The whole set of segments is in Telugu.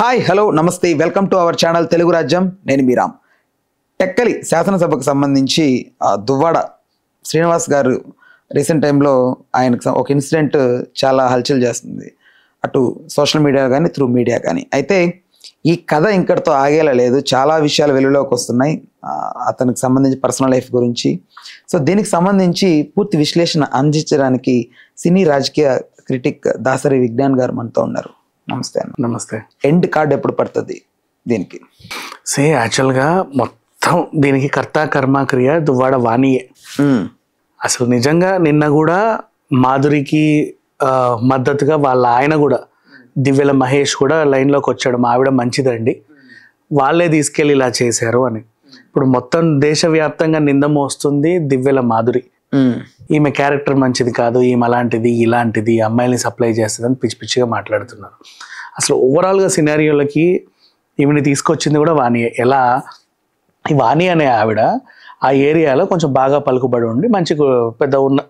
హాయ్ హలో నమస్తే welcome to our channel Telugu రాజ్యం. నేను మీ రామ్. టెక్కలి శాసనసభకు సంబంధించి దువ్వాడ శ్రీనివాస్ గారు రీసెంట్ టైంలో ఆయనకు ఒక ఇన్సిడెంట్ చాలా హల్చల్ చేస్తుంది, అటు సోషల్ మీడియా కానీ త్రూ మీడియా కానీ. అయితే ఈ కథ ఇంకటితో ఆగేలా లేదు, చాలా విషయాలు వెలుగులోకి వస్తున్నాయి అతనికి సంబంధించి పర్సనల్ లైఫ్ గురించి. సో దీనికి సంబంధించి పూర్తి విశ్లేషణ అందించడానికి సినీ రాజకీయ క్రిటిక్ దాసరి విజ్ఞాన్ గారు మనతో ఉన్నారు. నమస్తే అన్న. నమస్తే. ఎండ్ కార్డ్ ఎప్పుడు పడుతుంది దీనికి? యాక్చువల్గా మొత్తం దీనికి కర్త కర్మ క్రియ దువ్వాడ వాణియే. అసలు నిజంగా నిన్న కూడా మాధురికి మద్దతుగా వాళ్ళ ఆయన కూడా దివ్యల మహేష్ కూడా లైన్లోకి వచ్చాడు, మా ఆవిడ మంచిదండి, వాళ్ళే తీసుకెళ్ళి ఇలా చేశారు అని. ఇప్పుడు మొత్తం దేశవ్యాప్తంగా నింద మోస్తుంది దివ్యల మాధురి. ఈమె క్యారెక్టర్ మంచిది కాదు, ఈమె అలాంటిది ఇలాంటిది, అమ్మాయిని సప్లై చేస్తుంది అని పిచ్చి పిచ్చిగా మాట్లాడుతున్నారు. అసలు ఓవరాల్గా సినారియోలకి ఈమెని తీసుకొచ్చింది కూడా వాణి. ఎలా ఈ వాణి అనే ఆవిడ ఆ ఏరియాలో కొంచెం బాగా పలుకుబడి ఉండి మంచి పెద్ద ఉన్న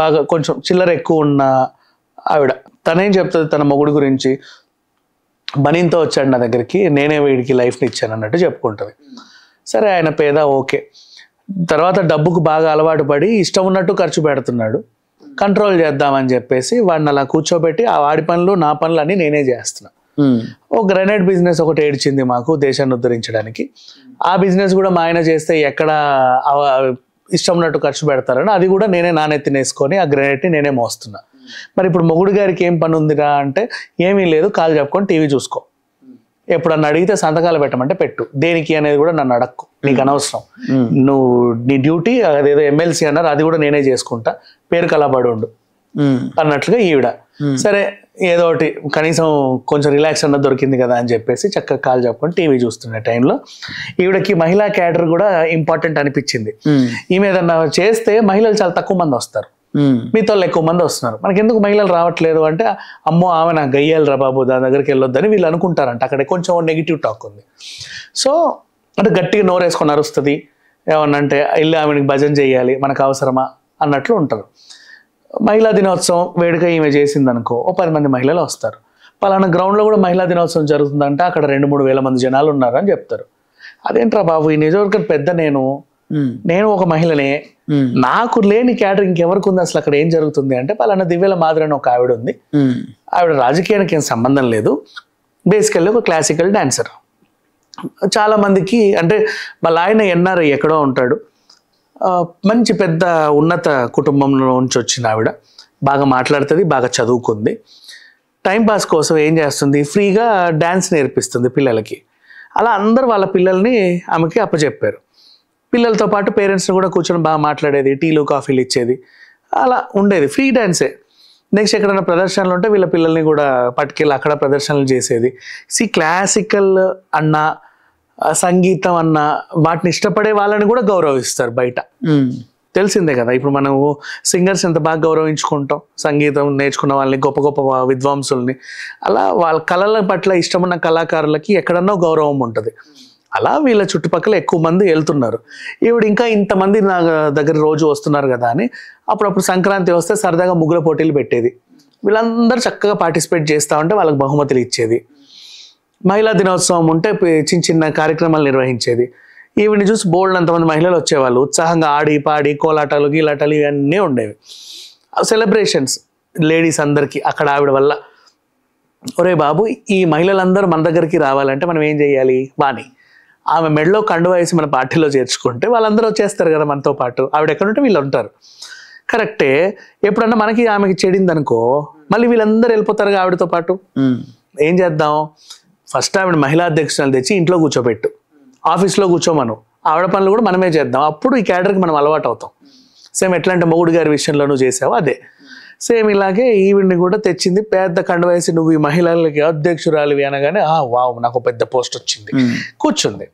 బాగా కొంచెం చిల్లర ఎక్కువ ఉన్న ఆవిడ. తనేం చెప్తుంది తన మొగుడు గురించి, బనీన్తో వచ్చాడు నా దగ్గరికి, నేనే వీడికి లైఫ్ని ఇచ్చాను అన్నట్టు చెప్పుకుంటుంది. సరే ఆయన పేద, ఓకే. తర్వాత డబ్బుకు బాగా అలవాటు పడి ఇష్టం ఉన్నట్టు ఖర్చు పెడుతున్నాడు, కంట్రోల్ చేద్దామని చెప్పేసి వాడిని అలా కూర్చోబెట్టి ఆ వాడి పనులు నా పనులు అన్నీ నేనే చేస్తున్నా. ఓ గ్రెనేడ్ బిజినెస్ ఒకటి ఏడ్చింది మాకు దేశాన్ని ఉద్ధరించడానికి. ఆ బిజినెస్ కూడా మా ఆయన చేస్తే ఎక్కడ ఇష్టం ఉన్నట్టు ఖర్చు పెడతారని అది కూడా నేనే నానెత్తినేసుకొని ఆ గ్రెనేడ్ని నేనే మోస్తున్నా. మరి ఇప్పుడు మొగుడు గారికి ఏం పని ఉందిరా అంటే, ఏమీ లేదు, కాలు చెప్పుకొని టీవీ చూసుకో, ఎప్పుడన్నా అడిగితే సంతకాలు పెట్టమంటే పెట్టు, దేనికి అనేది కూడా నన్ను అడక్కు, నీకు అనవసరం, నువ్వు నీ డ్యూటీ అదేదో ఎమ్మెల్సీ అన్నారు అది కూడా నేనే చేసుకుంటా, పేరు కలబడి ఉండు అన్నట్లుగా ఈవిడ. సరే ఏదో ఒకటి కనీసం కొంచెం రిలాక్స్ అన్నది దొరికింది కదా అని చెప్పేసి చక్కగా కాలు చెప్పుకొని టీవీ చూస్తున్న టైంలో ఈవిడకి మహిళా క్యాడర్ కూడా ఇంపార్టెంట్ అనిపించింది. ఈమె ఏదన్నా చేస్తే మహిళలు చాలా తక్కువ మంది వస్తారు, మీతో ఎక్కువ మంది వస్తున్నారు, మనకి ఎందుకు మహిళలు రావట్లేదు అంటే, అమ్మో ఆమె నాకు గయ్యాలి రా బాబు, దాని దగ్గరికి వెళ్ళొద్దని వీళ్ళు అనుకుంటారంట. అక్కడ కొంచెం నెగిటివ్ టాక్ ఉంది. సో అంటే గట్టిగా నోరేసుకొని అరుస్తుంది, ఏమన్నంటే ఇల్లు ఆమెకి భజన చేయాలి, మనకు అవసరమా అన్నట్లు ఉంటారు. మహిళా దినోత్సవం వేడుక ఈమె చేసింది అనుకో, ఓ 10 మంది మహిళలు వస్తారు. పలానా గ్రౌండ్లో కూడా మహిళా దినోత్సవం జరుగుతుందంటే అక్కడ 2-3 వేల మంది జనాలు ఉన్నారు అని చెప్తారు. అదేంట్రా బాబు, ఈ నిజవర్గం పెద్ద నేను ఒక మహిళనే, నాకు లేని క్యాడర్ ఇంకెవరికి ఉంది, అసలు అక్కడ ఏం జరుగుతుంది అంటే, పలానా దివ్యల మాధురి అని ఒక ఆవిడ ఉంది, ఆవిడ రాజకీయానికి ఏం సంబంధం లేదు, బేసికల్లీ ఒక క్లాసికల్ డాన్సర్. చాలా మందికి అంటే వాళ్ళ ఆయన ఎన్ఆర్ఐ ఎక్కడో ఉంటాడు, మంచి పెద్ద ఉన్నత కుటుంబంలో నుంచి వచ్చిన ఆవిడ, బాగా మాట్లాడుతుంది, బాగా చదువుకుంది. టైంపాస్ కోసం ఏం చేస్తుంది, ఫ్రీగా డ్యాన్స్ నేర్పిస్తుంది పిల్లలకి. అలా అందరు వాళ్ళ పిల్లల్ని ఆమెకి అప్పచెప్పారు. పిల్లలతో పాటు పేరెంట్స్ని కూడా కూర్చొని బాగా మాట్లాడేది, టీలు కాఫీలు ఇచ్చేది, అలా ఉండేది, ఫ్రీ డ్యాన్సే. నెక్స్ట్ ఎక్కడైనా ప్రదర్శనలు ఉంటే వీళ్ళ పిల్లల్ని కూడా పట్టుకెళ్ళి అక్కడ ప్రదర్శనలు చేసేది. క్లాసికల్ అన్న సంగీతం అన్న వాటిని ఇష్టపడే వాళ్ళని కూడా గౌరవిస్తారు బయట, తెలిసిందే కదా. ఇప్పుడు మనము సింగర్స్ ఎంత బాగా గౌరవించుకుంటాం, సంగీతం నేర్చుకున్న వాళ్ళని, గొప్ప గొప్ప విద్వాంసుల్ని, అలా వాళ్ళ కళల పట్ల ఇష్టమున్న కళాకారులకి ఎక్కడన్నో గౌరవం ఉంటుంది. అలా వీళ్ళ చుట్టుపక్కల ఎక్కువ మంది వెళ్తున్నారు. ఈవిడ ఇంకా ఇంతమంది నా దగ్గర రోజు వస్తున్నారు కదా అని అప్పుడప్పుడు సంక్రాంతి వస్తే సరదాగా ముగ్గుల పోటీలు పెట్టేది. వీళ్ళందరూ చక్కగా పార్టిసిపేట్ చేస్తూ ఉంటే వాళ్ళకి బహుమతులు ఇచ్చేది. మహిళా దినోత్సవం ఉంటే చిన్న చిన్న కార్యక్రమాలు నిర్వహించేది. ఈవిని చూసి బోల్డ్ అంతమంది మహిళలు వచ్చేవాళ్ళు, ఉత్సాహంగా ఆడి పాడి కోలాటాలు గీలాటాలు ఇవన్నీ ఉండేవి. సెలబ్రేషన్స్ లేడీస్ అందరికీ అక్కడ ఆవిడ వల్ల. ఒరే బాబు, ఈ మహిళలందరూ మన దగ్గరికి రావాలంటే మనం ఏం చేయాలి, వాణి ఆమె మెడలో కండువా వేసి మన పార్టీలో చేర్చుకుంటే వాళ్ళందరూ వచ్చేస్తారు కదా మనతో పాటు. ఆవిడ ఎక్కడుంటే వీళ్ళు ఉంటారు, కరెక్టే. ఎప్పుడన్నా మనకి ఆమెకి చెడింది అనుకో, మళ్ళీ వీళ్ళందరూ వెళ్ళిపోతారు ఆవిడతో పాటు. ఏం చేద్దాం, ఫస్ట్ ఆవిడ మహిళా అధ్యక్షురాలు తెచ్చి ఇంట్లో కూర్చోబెట్టు, ఆఫీస్లో కూర్చోమను, ఆవిడ పనులు కూడా మనమే చేద్దాం, అప్పుడు ఈ క్యాడర్కి మనం అలవాటు అవుతాం. సేమ్ ఎట్లా అంటే మొగుడు గారి విషయంలో నువ్వు చేసావు అదే సేమ్ ఇలాగే ఈవిడ్ని కూడా తెచ్చింది, పెద్ద కండు వేసి నువ్వు ఈ మహిళలకి అధ్యక్షురాలివి అనగానే వావ్ నాకు పెద్ద పోస్ట్ వచ్చింది, కూర్చుంది.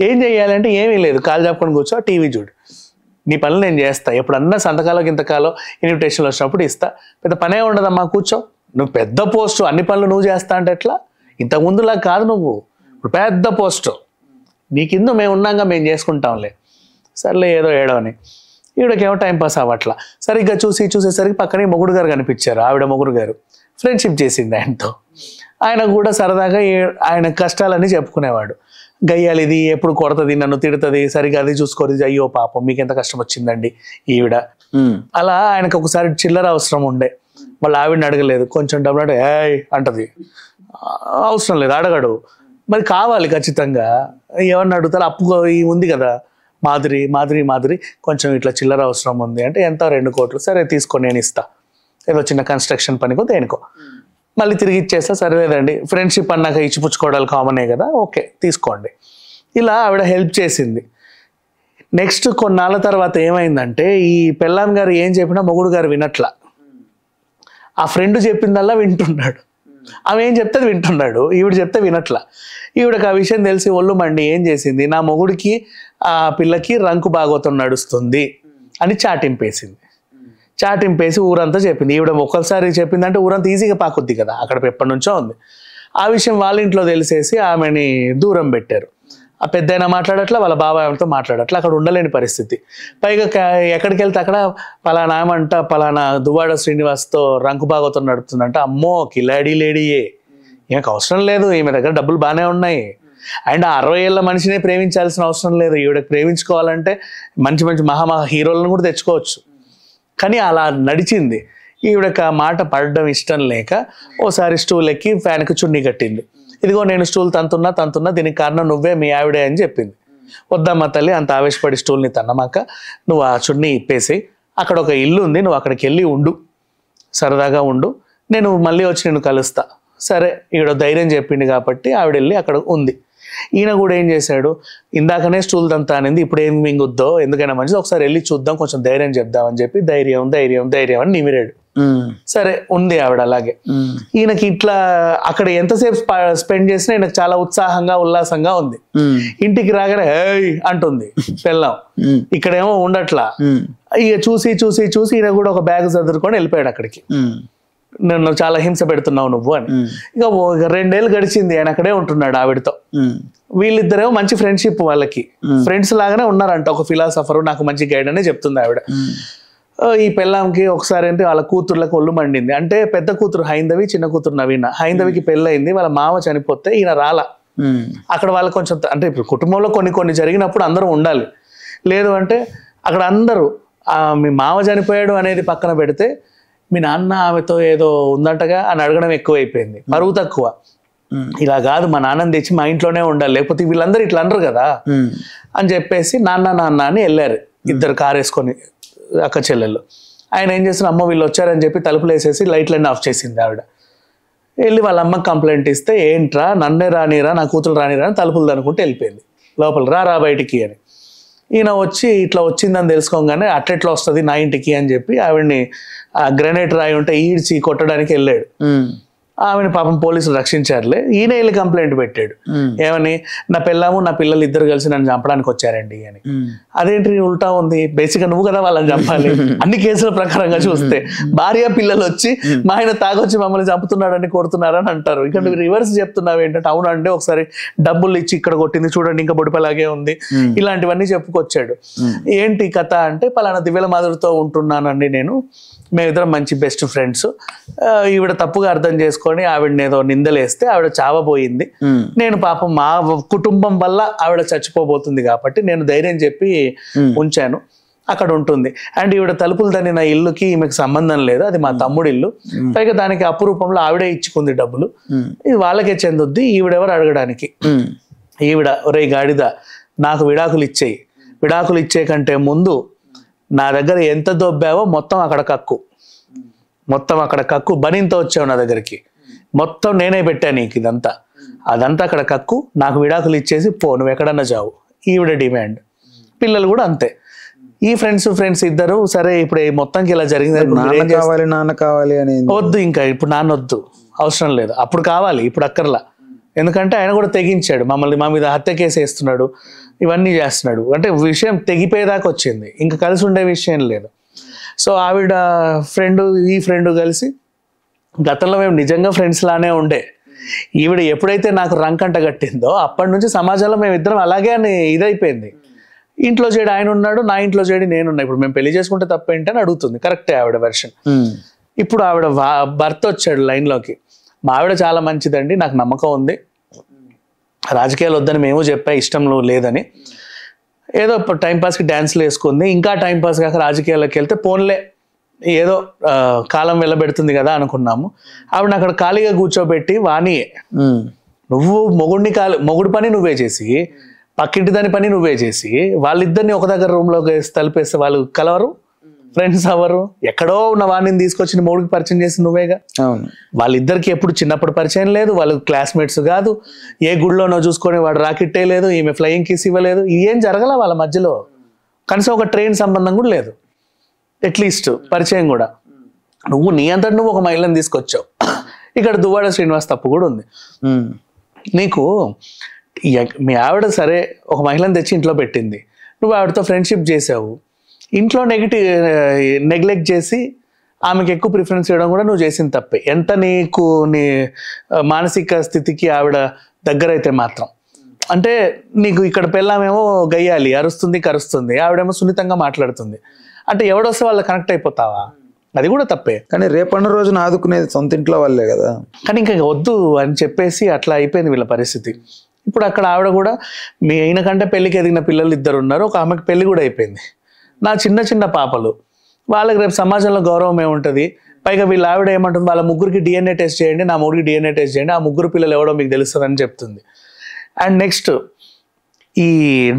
ఏం చెయ్యాలంటే ఏమీ లేదు, కాలు చెప్పుకొని కూర్చో, టీవీ చూడు, నీ పనులు నేను చేస్తా, ఎప్పుడన్నా సంతకాలం ఇంతకాలం ఇన్విటేషన్లు వచ్చినప్పుడు ఇస్తా, పెద్ద పనే ఉండదమ్మా, కూర్చో. నువ్వు పెద్ద పోస్టు, అన్ని పనులు నువ్వు చేస్తా అంటే ఎట్లా, ఇంతకుముందులా కాదు, నువ్వు ఇప్పుడు పెద్ద పోస్టు, నీ కింద మేము ఉన్నాగా మేము చేసుకుంటాంలే, సర్లే ఏదో ఏడో అని. ఈవిడకేమో టైంపాస్ అవ్వట్లా. సరిగ్గా చూసేసరికి పక్కనే మొగుడు గారు కనిపించారు, ఆవిడ మొగుడు గారు ఫ్రెండ్షిప్ చేసింది ఆయనతో. ఆయన కూడా సరదాగా ఆయన కష్టాలన్నీ చెప్పుకునేవాడు. గయ్యాలి ఇది ఎప్పుడు కొడుతుంది, నన్ను తిడుతుంది, సరిగా అది చూసుకోరు, అయ్యో పాపం మీకు ఎంత కష్టం వచ్చిందండి ఈవిడ. అలా ఆయనకు ఒకసారి చిల్లర అవసరం ఉండే, వాళ్ళ ఆవిడని అడగలేదు, కొంచెం డబ్బులు అంటే ఏయ్ అంటది, అవసరం లేదు అడగడు, మరి కావాలి ఖచ్చితంగా. ఎవరిని అడుగుతారు, అప్పు ఉంది కదా మాధురి మాధురి మాధురి కొంచెం ఇట్లా చిల్లర అవసరం ఉంది అంటే ఎంత 2 కోట్లు, సరే తీసుకో నేను ఇస్తా, ఏదో చిన్న కన్స్ట్రక్షన్ పనికో దేనికో, మళ్ళీ తిరిగి ఇచ్చేస్తా, సరే లేదండి ఫ్రెండ్షిప్ అన్నాక ఇచ్చిపుచ్చుకోవడాలు కామనే కదా, ఓకే తీసుకోండి. ఇలా ఆవిడ హెల్ప్ చేసింది. నెక్స్ట్ కొన్నాళ్ళ తర్వాత ఏమైందంటే ఈ పెళ్ళాం గారు ఏం చెప్పినా మొగుడు గారు వినట్లా, ఆ ఫ్రెండ్ చెప్పిందల్లా వింటున్నాడు, ఆమె ఏం చెప్తే వింటున్నాడు, ఈవిడ చెప్తే వినట్లా. ఈవిడకి ఆ విషయం తెలిసి ఒళ్ళు మండి ఏం చేసింది, నా మొగుడికి ఆ పిల్లకి రంకు భాగవతం నడుస్తుంది అని చాటింపేసింది. చాటింపేసి ఊరంతా చెప్పింది. ఈవిడ ఒక్కసారి చెప్పిందంటే ఊరంతా ఈజీగా పాకుద్ది కదా, అక్కడ ఎప్పటి నుంచో ఉంది. ఆ విషయం వాళ్ళ ఇంట్లో తెలిసేసి ఆమెని దూరం పెట్టారు. ఆ పెద్దయినా మాట్లాడట్లా, వాళ్ళ బాబాయ్తో మాట్లాడట్లా, అక్కడ ఉండలేని పరిస్థితి. పైగా ఎక్కడికి వెళ్తే అక్కడ పలానా ఆమంట పలానా దువ్వాడ శ్రీనివాస్తో రంకు భాగవతం నడుపుతుందంట. అమ్మో కిలాడీ లేడీయే, ఈమెకు అవసరం లేదు, ఈమె దగ్గర డబ్బులు బాగానే ఉన్నాయి. అండ్ 60 ఏళ్ళ మనిషినే ప్రేమించాల్సిన అవసరం లేదు, ఈవిడకి ప్రేమించుకోవాలంటే మంచి మంచి మహా హీరోలను కూడా తెచ్చుకోవచ్చు. కానీ అలా నడిచింది. ఈవిడకి ఆ మాట పడడం ఇష్టం లేక ఓసారి స్టూల్ ఎక్కి ఫ్యాన్కి చున్నీ కట్టింది. ఇదిగో నేను స్టూల్ తంతున్నా దీనికి కారణం నువ్వే, మీ ఆవిడే అని చెప్పింది. వద్దమ్మా తల్లి అంత ఆవేశపడి స్టూల్ని తన్నమాక నువ్వు ఆ చున్నీ ఇప్పేసి, అక్కడ ఒక ఇల్లు ఉంది, నువ్వు అక్కడికి వెళ్ళి ఉండు, సరదాగా ఉండు, నేను మళ్ళీ వచ్చి నేను కలుస్తా. సరే ఈవిడ ధైర్యం చెప్పింది కాబట్టి ఆవిడ వెళ్ళి అక్కడ ఉంది. ఈయన కూడా ఏం చేశాడు, ఇందాకనే స్టూల్ తంతా అనేది ఇప్పుడు ఏం మింగుద్దో, ఎందుకైనా మంచిది ఒకసారి వెళ్ళి చూద్దాం, కొంచెం ధైర్యం చెప్దామని చెప్పి ధైర్యం ధైర్యం ధైర్యం అని నిమిరాడు. సరే ఉంది ఆవిడ అలాగే. ఈయనకి ఇట్లా అక్కడ ఎంతసేపు స్పెండ్ చేసినా ఈయనకు చాలా ఉత్సాహంగా ఉల్లాసంగా ఉంది. ఇంటికి రాగానే హేయ్ అంటుంది పెళ్ళాం, ఇక్కడేమో ఉండట్లా. ఇక చూసి చూసి చూసి ఈయన కూడా ఒక బ్యాగ్ చదువుకొని వెళ్ళిపోయాడు అక్కడికి. నన్ను చాలా హింస పెడుతున్నావు నువ్వు అని. ఇక 2 ఏళ్ళు గడిచింది, ఆయన అక్కడే ఉంటున్నాడు ఆవిడతో. వీళ్ళిద్దరేమో మంచి ఫ్రెండ్షిప్, వాళ్ళకి ఫ్రెండ్స్ లాగానే ఉన్నారంట. ఒక ఫిలాసఫర్ నాకు మంచి గైడ్ అనే చెప్తుంది ఆవిడ. ఈ పెళ్ళాంకి ఒకసారి అంటే వాళ్ళ కూతుర్లకు ఒళ్ళు మండింది. అంటే పెద్ద కూతురు హైందవి, చిన్న కూతురు నవీన. హైందవికి పెళ్ళయింది, వాళ్ళ మామ చనిపోతే ఈయన రాలా. అక్కడ వాళ్ళకి కొంచెం అంటే ఇప్పుడు కుటుంబంలో కొన్ని జరిగినప్పుడు అందరూ ఉండాలి, లేదు అంటే అక్కడ అందరూ మీ మామ చనిపోయాడు అనేది పక్కన పెడితే మీ నాన్న ఆమెతో ఏదో ఉందంటగా అని అడగడం ఎక్కువైపోయింది, పరువు తక్కువ. ఇలా కాదు మా నాన్నని తెచ్చి మా ఇంట్లోనే ఉండాలి, లేకపోతే వీళ్ళందరూ ఇట్లా అనరు కదా అని చెప్పేసి నాన్న అని వెళ్ళారు ఇద్దరు కారు వేసుకొని అక్క చెల్లెళ్ళు. ఆయన ఏం చేసిన, అమ్మ వీళ్ళు వచ్చారని చెప్పి తలుపులు వేసేసి లైట్లన్నీ ఆఫ్ చేసింది ఆవిడ. వెళ్ళి వాళ్ళ అమ్మకి కంప్లైంట్ ఇస్తే ఏంట్రా నన్నే రానిరా నా కూతురు రానిరా అని తలుపులు అనుకుంటే వెళ్ళిపోయింది లోపల, రా బయటికి అని. ఈయన వచ్చి ఇట్లా వచ్చిందని తెలుసుకోగానే అట్లెట్లా వస్తుంది నా ఇంటికి అని చెప్పి ఆవిడ్ని గ్రెనేట్ రాయి ఉంటే ఈడ్చి కొట్టడానికి వెళ్ళాడు. ఆమెను పాపం పోలీసులు రక్షించారులే. ఈయన వెళ్ళి కంప్లైంట్ పెట్టాడు, ఏమని నా పిల్లము నా పిల్లలు ఇద్దరు కలిసి నన్ను చంపడానికి వచ్చారండి అని. అదేంటి ఉల్టా ఉంది, బేసిక్గా నువ్వు కదా వాళ్ళని చంపాలి అన్ని కేసుల ప్రకారంగా చూస్తే. భార్య పిల్లలు వచ్చి మా ఆయన తాగొచ్చి మమ్మల్ని చంపుతున్నాడని కొడుతున్నారని అంటారు. ఇక్కడ నువ్వు రివర్స్ చెప్తున్నావు ఏంటంటే, అవునంటే ఒకసారి డబ్బులు ఇచ్చి ఇక్కడ కొట్టింది చూడండి ఇంకా బొడిపలాగే ఉంది, ఇలాంటివన్నీ చెప్పుకొచ్చాడు. ఏంటి కథ అంటే, పలానా దివ్యల మాధురితో ఉంటున్నానండి నేను, మేమిద్దరం మంచి బెస్ట్ ఫ్రెండ్స్, ఈవిడ తప్పుగా అర్థం చేసుకొని ఆవిడని ఏదో నిందలేస్తే ఆవిడ చావబోయింది. నేను పాపం మా కుటుంబం వల్ల ఆవిడ చచ్చిపోబోతుంది కాబట్టి నేను ధైర్యం చెప్పి ఉంచాను, అక్కడ ఉంటుంది. అండ్ ఈవిడ తలుపులు దాన్ని నా ఇల్లుకి ఈమెకు సంబంధం లేదు, అది మా తమ్ముడి ఇల్లు, పైగా దానికి అపురూపంలో ఆవిడే ఇచ్చుకుంది డబ్బులు, ఇది వాళ్ళకే చెందుద్ది, ఈవిడెవరు అడగడానికి. ఈవిడ ఒరే గాడిద నాకు విడాకులు ఇచ్చేయి, విడాకులు ఇచ్చే కంటే ముందు నా దగ్గర ఎంత దొబ్బావో మొత్తం అక్కడ కక్కు, మొత్తం అక్కడ కక్కు, బనీంతో వచ్చావు నా దగ్గరికి, మొత్తం నేనే పెట్టాను నీకు ఇదంతా, అదంతా అక్కడ కక్కు, నాకు విడాకులు ఇచ్చేసి పో, నువ్వు ఎక్కడన్నా చావు. ఈవిడ డిమాండ్. పిల్లలు కూడా అంతే. ఈ ఫ్రెండ్స్ ఇద్దరు సరే ఇప్పుడు మొత్తానికి ఇలా జరిగింది, నాన్న కావాలి అని వద్దు, ఇంకా ఇప్పుడు నాన్న వద్దు, అవసరం లేదు, అప్పుడు కావాలి ఇప్పుడు అక్కర్లా. ఎందుకంటే ఆయన కూడా తెగించాడు, మమ్మల్ని మా మీద హత్య కేసు వేస్తున్నాడు, ఇవన్నీ చేస్తున్నాడు, అంటే విషయం తెగిపోయేదాకా వచ్చింది, ఇంకా కలిసి ఉండే విషయం లేదు. సో ఆవిడ ఈ ఫ్రెండ్ కలిసి గతంలో మేము నిజంగా ఫ్రెండ్స్ లానే ఉండే, ఈవిడ ఎప్పుడైతే నాకు రంకంట కట్టిందో అప్పటి నుంచి సమాజంలో మేము ఇద్దరం అలాగే అని ఇదైపోయింది. ఇంట్లో చేడు ఆయన ఉన్నాడు, నా ఇంట్లో చేడు నేనున్నా, ఇప్పుడు మేము పెళ్లి చేసుకుంటే తప్పేంటి అని అడుగుతుంది. కరెక్టే ఆవిడ వెర్షన్. ఇప్పుడు ఆవిడ భర్త వచ్చాడు లైన్లోకి, మా ఆవిడ చాలా మంచిదండి, నాకు నమ్మకం ఉంది, రాజకీయాలు వద్దని మేము చెప్పా, ఇష్టం లేదని. ఏదో టైంపాస్కి డ్యాన్స్లు వేసుకుంది. ఇంకా టైంపాస్ కాక రాజకీయాల్లోకి వెళ్తే పోన్లే ఏదో కాలం వెళ్ళబెడుతుంది కదా అనుకున్నాము. ఆవిడ అక్కడ ఖాళీగా కూర్చోబెట్టి వాణియే, నువ్వు మొగుడు పని నువ్వే చేసి, పక్కింటి దాని పని నువ్వే చేసి, వాళ్ళిద్దరిని ఒక దగ్గర రూమ్లోకి తలిపేస్తే వాళ్ళు కలవరు, ఫ్రెండ్స్ అవ్వరు. ఎక్కడో ఉన్న వాణిని తీసుకొచ్చి మొగుడికి పరిచయం చేసి నువ్వేగా. వాళ్ళిద్దరికి ఎప్పుడు చిన్నప్పుడు పరిచయం లేదు, వాళ్ళు క్లాస్మేట్స్ కాదు, ఏ గుడిలోనో చూసుకొని వాడు రాకెట్టే లేదు, ఈమె ఫ్లయింగ్ కిస్ ఇవ్వలేదు, ఏం జరగల వాళ్ళ మధ్యలో. కనీసం ఒక ట్రైన్ సంబంధం కూడా లేదు, అట్లీస్ట్ పరిచయం కూడా. నువ్వు నీ అంతటి నువ్వు ఒక మహిళను తీసుకొచ్చావు. ఇక్కడ దువ్వాడ శ్రీనివాస్ తప్పు కూడా ఉంది. నీకు మీ ఆవిడ సరే ఒక మహిళను తెచ్చి ఇంట్లో పెట్టింది, నువ్వు ఆవిడతో ఫ్రెండ్షిప్ చేసావు, ఇంట్లో నెగ్లెక్ట్ చేసి ఆమెకి ఎక్కువ ప్రిఫరెన్స్ ఇవ్వడం కూడా నువ్వు చేసిన తప్పే. ఎంత నీకు నీ మానసిక స్థితికి ఆవిడ దగ్గర అయితే మాత్రం. అంటే నీకు ఇక్కడ పెళ్ళామేమో గయ్యాలి, అరుస్తుంది కరుస్తుంది, ఆవిడేమో సున్నితంగా మాట్లాడుతుంది. అంటే ఎవడొస్తే వాళ్ళు కనెక్ట్ అయిపోతావా? అది కూడా తప్పే. కానీ రేపన్న రోజున ఆదుకునేది సొంత ఇంట్లో వాళ్ళే కదా. కానీ ఇంకా వద్దు అని చెప్పేసి అట్లా అయిపోయింది వీళ్ళ పరిస్థితి. ఇప్పుడు అక్కడ ఆవిడ కూడా మీ అయిన కంటే పెళ్ళికి ఎదిగిన పిల్లలు 2 ఉన్నారు, ఒక ఆమెకి పెళ్లి కూడా అయిపోయింది. నా చిన్న పాపలు, వాళ్ళకి రేపు సమాజంలో గౌరవం ఏముంటుంది? పైగా వీళ్ళ ఆవిడ ఏమంటుంది, వాళ్ళ ముగ్గురికి DNA టెస్ట్ చేయండి, నా ముగ్గురికి DNA టెస్ట్ చేయండి, ఆ ముగ్గురు పిల్లలు ఎవడో మీకు తెలుస్తుంది అని చెప్తుంది. అండ్ నెక్స్ట్ ఈ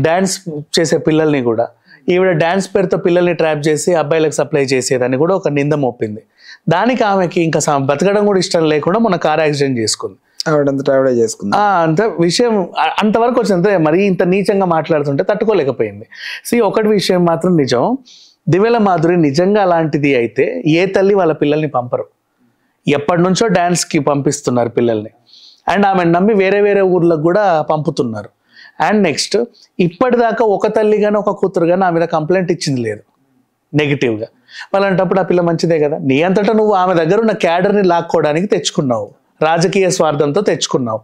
డ్యాన్స్ చేసే పిల్లల్ని కూడా ఈవిడ డ్యాన్స్ పేరుతో పిల్లల్ని ట్రాప్ చేసి అబ్బాయిలకు సప్లై చేసేదని కూడా ఒక నింద మోపింది. దానికి ఆమెకి ఇంకా బతకడం కూడా ఇష్టం లేకుండా మొన్న కార్ యాక్సిడెంట్ చేసుకుంది. ఆవిడే చేసుకుంది. అంత విషయం అంతవరకు వచ్చిందంటే మరి ఇంత నీచంగా మాట్లాడుతుంటే తట్టుకోలేకపోయింది. ఒకటి విషయం మాత్రం నిజం, దివ్యల మాధురి నిజంగా అలాంటిది అయితే ఏ తల్లి వాళ్ళ పిల్లల్ని పంపరు. ఎప్పటి నుంచో డాన్స్కి పంపిస్తున్నారు పిల్లల్ని, అండ్ ఆమె నమ్మి వేరే ఊర్లకు కూడా పంపుతున్నారు. అండ్ నెక్స్ట్ ఇప్పటిదాకా ఒక తల్లి కానీ ఒక కూతురు కానీ ఆమె మీద కంప్లైంట్ ఇచ్చింది లేదు నెగిటివ్గా. అలాంటప్పుడు ఆ పిల్ల మంచిదే కదా. నీ అంతటా నువ్వు ఆమె దగ్గర ఉన్న క్యాడర్ని లాక్కోవడానికి తెచ్చుకున్నావు, రాజకీయ స్వార్థంతో తెచ్చుకున్నావు.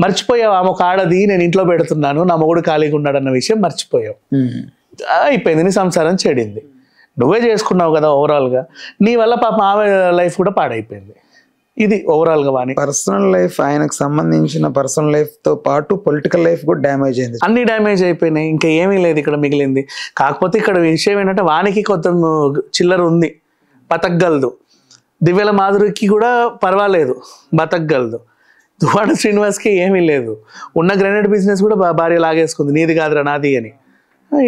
మర్చిపోయావు ఆమె ఒక ఆడది, నేను ఇంట్లో పెడుతున్నాను, నా మొగుడు ఖాళీగా ఉన్నాడన్న విషయం మర్చిపోయావు. అయిపోయింది, నీ సంసారం చెడింది, నువ్వే చేసుకున్నావు కదా ఓవరాల్గా. నీ వల్ల పాప ఆమె లైఫ్ కూడా పాడైపోయింది. ఇది ఓవరాల్గా వాణి పర్సనల్ లైఫ్, ఆయనకు సంబంధించిన పర్సనల్ లైఫ్ తో పాటు పొలిటికల్ లైఫ్ కూడా డ్యామేజ్ అయింది. అన్ని డ్యామేజ్ అయిపోయినాయి, ఇంకా ఏమీ లేదు ఇక్కడ మిగిలింది. కాకపోతే ఇక్కడ విషయం ఏంటంటే వానికి కొంత చిల్లర ఉంది, బతకగలదు. దివ్యల మాధురికి కూడా పర్వాలేదు, బతకగలదు. దువ్వాడ శ్రీనివాస్కి ఏమీ లేదు, ఉన్న గ్రెనేడ్ బిజినెస్ కూడా భార్య లాగేసుకుంది, నీది కాదురా నాది అని.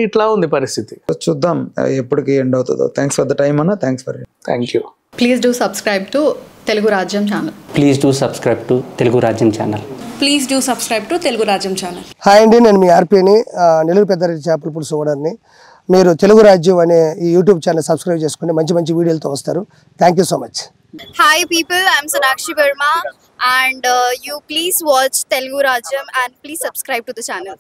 ఇట్లా ఉంది పరిస్థితి. చూద్దాం ఎప్పటికి ఎండ్ అవుతుందో. థ్యాంక్స్ ఫర్ ద టైమ్ అన్న. Thank you. Please do subscribe to Telugu Rajyam channel. Please do subscribe to Telugu Rajyam channel. Please do subscribe to Telugu Rajyam channel. Hi అండి, నేను మీ ఆర్పీని, నెల్లూరు పెద్దారెడ్డి చేపల పులుసు ఓనర్ని. మీరు తెలుగు రాజ్యం అనే ఈ యూట్యూబ్ ఛానల్ సబ్స్క్రైబ్ చేసుకుని మంచి వీడియోలతో వస్తారు. Thank you so much. Hi people, I'm Sonakshi Verma and you please watch Telugu Rajyam and please subscribe to the channel.